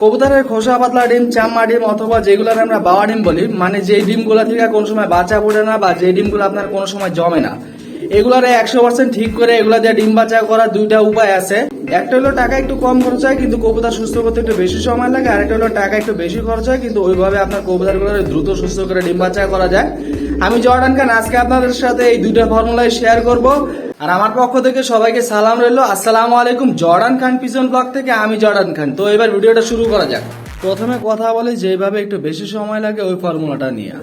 কবুতরের খোসা পাতলা ডিম, চাম্মা ডিম অথবা যেগুলো আমরা বাওয়া ডিম বলি, মানে যে ডিমগুলা থেকে কোনো সময় বাচ্চা পড়ে না বা যে ডিমগুলো আপনার কোনো সময় জমে না, এগুলার 100% ঠিক করে এগুলা দিয়ে ডিম বাচ্চা করার দুইটা উপায় আছে। একটা হলো টাকা একটু কম খরচ হয় কিন্তু কবুতর সুস্থ করতে একটু বেশি সময় লাগে, আর একটা হলো টাকা একটু বেশি খরচ হয় কিন্তু ওইভাবে আপনার কবুতরগুলো দ্রুত সুস্থ করে ডিম বাচ্চা করা যায়। আমি জর্ডান খান আজকে আপনাদের সাথে এই দুইটা ফর্মুলাই শেয়ার করব। আর আমার পক্ষ থেকে সবাইকে সালাম রইলো, আসসালামু আলাইকুম। জর্ডান খান পিজন ব্লগ থেকে আমি জর্ডান খান। তো এবার ভিডিওটা শুরু করা যাক। প্রথমে কথা বলি যেভাবে একটু বেশি সময় লাগে ওই ফর্মুলাটা নিয়ে।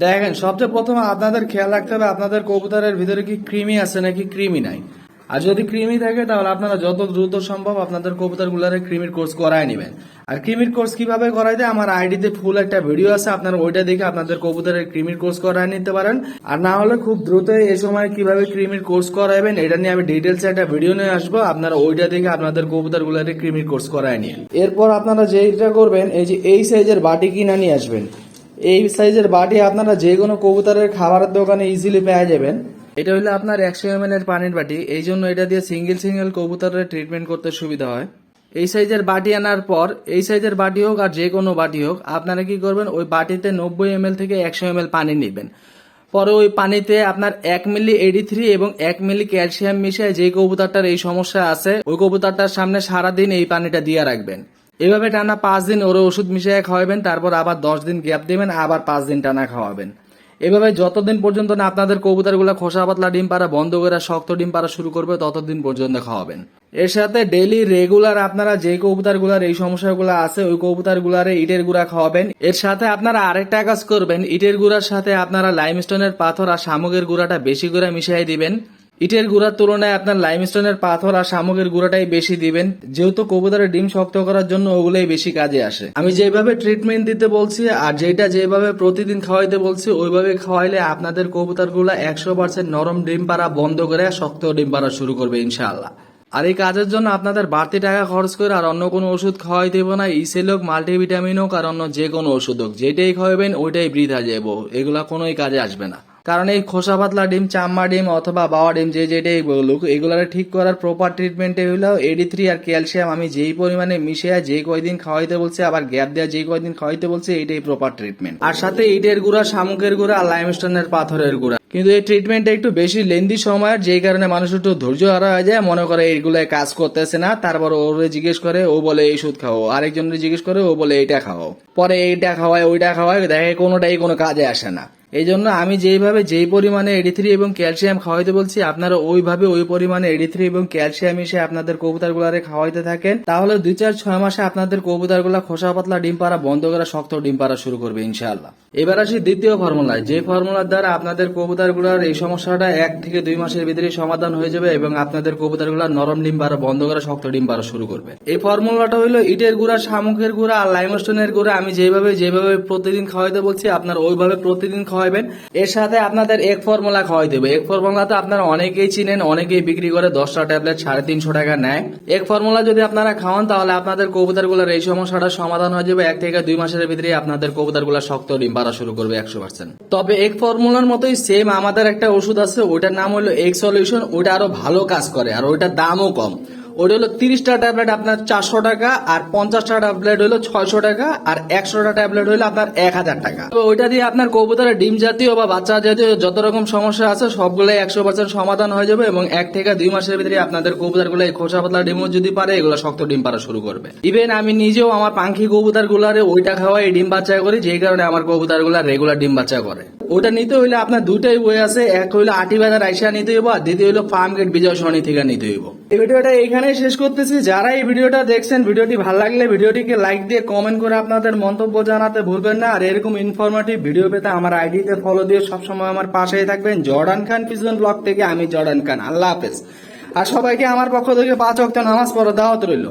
দেখেন, সবচেয়ে প্রথমে আপনাদের খেয়াল রাখতে হবে আপনাদের কবুতরের ভিতরে কি কৃমি আছে নাকি কৃমি নাই। আর যদি কৃমি থাকে তাহলে আপনারা যত দ্রুত সম্ভব আপনাদের কবুতরগুলোরে কৃমির কোর্স করায় নেবেন। আর কৃমির কোর্স কিভাবে করাই দেয় আমার আইডিতে ফুল একটা ভিডিও আছে, আপনারা ওইটা দেখে আপনাদের কবুতরের কৃমির কোর্স করায় নিতে পারেন। আর না হলে খুব দ্রুত এই সময় কিভাবে কৃমির কোর্স করাবেন এটা নিয়ে আমি ডিটেলসে একটা ভিডিও নিয়ে আসবো, আপনারা ওইটা দেখে আপনাদের কবুতরগুলোরে কৃমির কোর্স করায় নিন। এরপর আপনারা যেটা করবেন, এই সাইজের বাটি কিনে নিয়ে আসবেন। এই সাইজের বাটি আপনারা যে কোনো কবুতরের খাবারের দোকানে ইজিলি পেয়ে যাবেন। এটা হলো আপনার 100 ml এর পানির বাটি, এই জন্য এটা দিয়ে সিঙ্গেল কবুতরের ট্রিটমেন্ট করতে সুবিধা হয়। এই সাইজের বাটি আনার পর, এই সাইজের বাটি হোক আর যে কোনো বাটি হোক, আপনারা কি করবেন, ওই বাটিতে 90 ml থেকে 100 ml পানি নেবেন। পরে ওই পানিতে আপনার 1 মিলি AD3 এবং 1 মিলি ক্যালসিয়াম মিশিয়ে যে কবুতরটার এই সমস্যা আছে ওই কবুতরটার সামনে সারাদিন এই পানিটা দিয়ে রাখবেন। এভাবে টানা 5 দিন ওর ওষুধ মিশিয়ে খাওয়াবেন, তারপর আবার 10 দিন গ্যাপ দিবেন, আবার 5 দিন টানা খাওয়াবেন। এভাবে যতদিন পর্যন্ত না আপনাদের কবুতরগুলো খোসা পাতলা ডিম পাড়া বন্ধ করে শক্ত ডিম পাড়া শুরু করবে ততদিন পর্যন্ত খাওয়াবেন। এর সাথে ডেইলি রেগুলার আপনারা যে কবুতরগুলার এই সমস্যাগুলো আছে ওই কবুতরগুলারে ইটের গুঁড়া খাওয়াবেন। এর সাথে আপনারা আরেকটা কাজ করবেন, ইটের গুঁড়ার সাথে আপনারা লাইমস্টোনের পাথর আর শামুকের গুঁড়াটা বেশি করে মিশিয়ে দিবেন। ইটের গুঁড়ার তুলনায় আপনার লাইমস্টোনের পাথর আর শামুকের গুঁড়াটাই বেশি দিবেন, যেহেতু কবুতরের ডিম শক্ত করার জন্য ওগুলোই বেশি কাজে আসে। আমি যেভাবে ট্রিটমেন্ট দিতে বলছি আর যেভাবে প্রতিদিন খাওয়াইতে বলছি ওইভাবে খাওয়াইলে আপনাদের কবুতরগুলো 100% নরম ডিম পাড়া বন্ধ করে শক্ত ডিম পাড়া শুরু করবে ইনশাআল্লাহ। আর এই কাজের জন্য আপনাদের বাড়তি টাকা খরচ করে আর অন্য কোনো ওষুধ খাওয়াই দেবো না। ইসেল হোক, মাল্টিভিটামিন হোক আর অন্য যে কোনো ওষুধ হোক, যেটাই খাওয়াবেন ওইটাই বৃথা যাবো, এগুলা কোনোই কাজে আসবে না। কারণ এই খোসা পাতলা ডিম, চাম্মা ডিম অথবা বাওয়া ডিম যেটাই বলুক, এগুলার ঠিক করার প্রপার ট্রিটমেন্টে হইলো AD3 আর ক্যালসিয়াম আমি যেই পরিমাণে মিশিয়ে যে কয়দিন খাওয়াইতে বলছি আবার গ্যাপ দেওয়া যে কয়দিন খাওয়াইতে বলছি এইটাই প্রপার ট্রিটমেন্ট। আর সাথে ইটের গুঁড়া, শামুকের গুঁড়া আর লাইমস্টোনের পাথরের গুঁড়া। কিন্তু এই ট্রিটমেন্টটা একটু বেশি লেন্দি সময়ের, যেই কারণে মানুষ একটু ধৈর্য হারা হয়ে যায়, মনে করে এইগুলাই কাজ করতেছে না, তারপর ওরে জিজ্ঞেস করে ও বলে এই ওষুধ খাও, আরেকজনের জিজ্ঞেস করে ও বলে এইটা খাও, পরে এইটা খাওয়ায় ওইটা খাওয়ায়, দেখে কোনোটাই কোনো কাজে আসে না। এই জন্য আমি যেই পরিমাণে AD3 এবং ক্যালসিয়াম খাওয়াইতে বলছি আপনারা ওইভাবে ওই পরিমাণে AD3 এবং ক্যালসিয়াম মিশে আপনাদের কবুতরগুলারে খাওয়াইতে থাকেন, তাহলে 2-4-6 মাসে আপনাদের কবুতরগুলা খোসা পাতলা ডিম পাড়া বন্ধ করে শক্ত ডিম পাড়া শুরু করবে ইনশাআল্লাহ। এবার আসি দ্বিতীয় ফর্মুলায়, যে ফর্মুলার দ্বারা আপনাদের কবুতরগুলার এই সমস্যাটা 1 থেকে 2 মাসের ভিতরে সমাধান হয়ে যাবে এবং আপনাদের কবুতরগুলা নরম ডিম পাড়া বন্ধ করে শক্ত ডিম পাড়া শুরু করবে। এই ফর্মুলাটা হলো ইটের গুঁড়া, শামুকের গুঁড়া আর লাইমস্টোনের গুঁড়া আমি যেভাবে প্রতিদিন খাওয়াইতে বলছি আপনারা ওইভাবে প্রতিদিন খাওয়াইবেন। এর সাথে আপনাদের এক ফর্মুলা খাওয়াই দেবে। এক ফর্মুলা তো আপনারা অনেকেই চিনেন, অনেকেই বিক্রি করে 10টা ট্যাবলেট 350 টাকা নেয়। এক ফর্মুলা যদি আপনারা খাওয়ান তাহলে আপনাদের কবুতরগুলোর এই সমস্যাটা সমাধান হয়ে যাবে। 1 থেকে 2 মাসের ভিতরে আপনাদের কবুতরগুলো শক্ত ডিম পাড়া শুরু করবে 100%। তবে এক ফর্মুলার মতোই সেম আমাদের একটা ওষুধ আছে, ওইটার নাম হলো এগ সলিউশন। ওইটা আরো ভালো কাজ করে আর ওইটার দামও কম। ওটা হলো 30টা ট্যাবলেট আপনার 400 টাকা, আর 50টা ট্যাবলেট হলো 600 টাকা, আর 100টা ট্যাবলেট হলো আপনার 1000 টাকা। তো ওইটা দিয়ে আপনার কবুতরের ডিম জাতীয় বা বাচ্চা জাতীয় যত রকম সমস্যা আছে সবগুলাই 100% সমাধান হয়ে যাবে এবং 1 থেকে 2 মাসের ভিতরে আপনাদের কবুতরগুলো এই খোসা পাতলা ডিমও যদি পারে এগুলো শক্ত ডিম পাড়া শুরু করবে। ইভেন আমি নিজেও আমার পাখি কবুতরগুলারে ওইটা খাওয়াই ডিম বাচ্চা করি, যেই কারণে আমার কবুতরগুলা রেগুলার ডিম বাচ্চা করে। ওটা নিতে হইলে আপনার দুটাই বই আছে, এক হইলো আটি বাজার আইসা নিতে হইব আর দ্বিতীয় হইলো ফার্ম গেট বিজয় সরণি থেকে নিতে হইব। এই ভিডিওটা এইখানে শেষ করতেছি। যারা এই ভিডিওটা দেখছেন, ভিডিওটি ভালো লাগলে ভিডিওটিকে লাইক দিয়ে কমেন্ট করে আপনাদের মন্তব্য জানাতে ভুলবেন না। আর এরকম ইনফরমেটিভ ভিডিও পেতে আমার আইডিতে ফলো দিয়ে সবসময় আমার পাশেই থাকবেন। জর্ডান খান পিজন ব্লগ থেকে আমি জর্ডান খান। আল্লাহ হাফেজ। আর সবাইকে আমার পক্ষ থেকে 5 ওয়াক্ত নামাজ পড়ার দাওয়াত রইল।